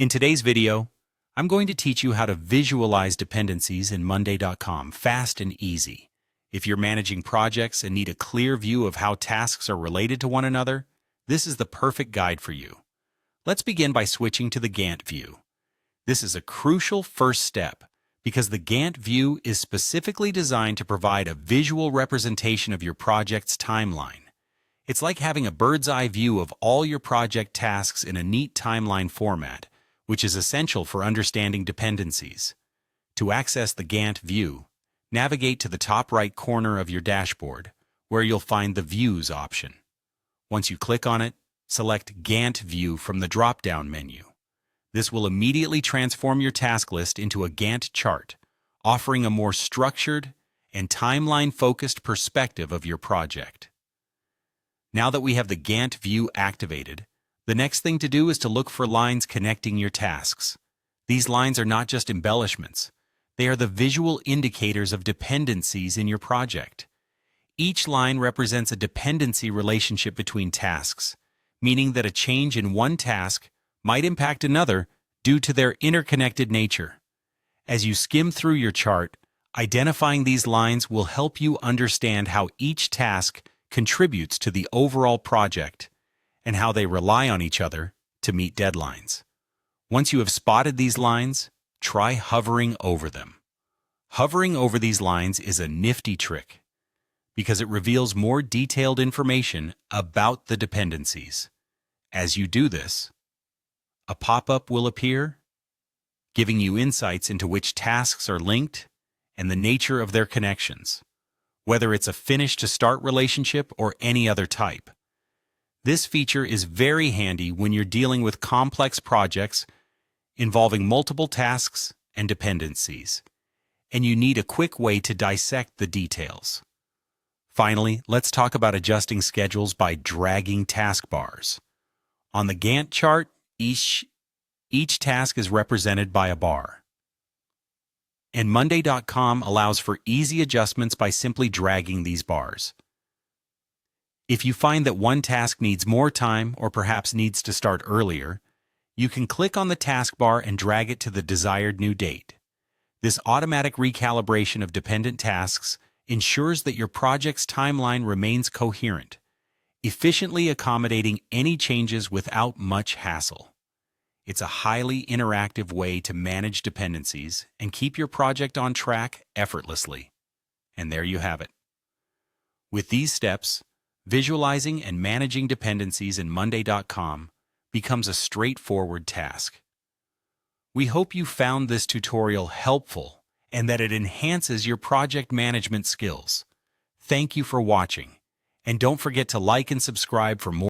In today's video, I'm going to teach you how to visualize dependencies in Monday.com fast and easy. If you're managing projects and need a clear view of how tasks are related to one another, this is the perfect guide for you. Let's begin by switching to the Gantt View. This is a crucial first step because the Gantt View is specifically designed to provide a visual representation of your project's timeline. It's like having a bird's-eye view of all your project tasks in a neat timeline format, which is essential for understanding dependencies. To access the Gantt View, navigate to the top right corner of your dashboard, where you'll find the Views option. Once you click on it, select Gantt View from the drop-down menu. This will immediately transform your task list into a Gantt chart, offering a more structured and timeline-focused perspective of your project. Now that we have the Gantt View activated, the next thing to do is to look for lines connecting your tasks. These lines are not just embellishments. They are the visual indicators of dependencies in your project. Each line represents a dependency relationship between tasks, meaning that a change in one task might impact another due to their interconnected nature. As you skim through your chart, identifying these lines will help you understand how each task contributes to the overall project and how they rely on each other to meet deadlines. Once you have spotted these lines, try hovering over them. Hovering over these lines is a nifty trick because it reveals more detailed information about the dependencies. As you do this, a pop-up will appear, giving you insights into which tasks are linked and the nature of their connections, whether it's a finish-to-start relationship or any other type. This feature is very handy when you're dealing with complex projects involving multiple tasks and dependencies, and you need a quick way to dissect the details. Finally, let's talk about adjusting schedules by dragging taskbars. On the Gantt chart, each task is represented by a bar. And Monday.com allows for easy adjustments by simply dragging these bars. If you find that one task needs more time or perhaps needs to start earlier, you can click on the taskbar and drag it to the desired new date. This automatic recalibration of dependent tasks ensures that your project's timeline remains coherent, efficiently accommodating any changes without much hassle. It's a highly interactive way to manage dependencies and keep your project on track effortlessly. And there you have it. With these steps, visualizing and managing dependencies in Monday.com becomes a straightforward task. We hope you found this tutorial helpful and that it enhances your project management skills. Thank you for watching, and don't forget to like and subscribe for more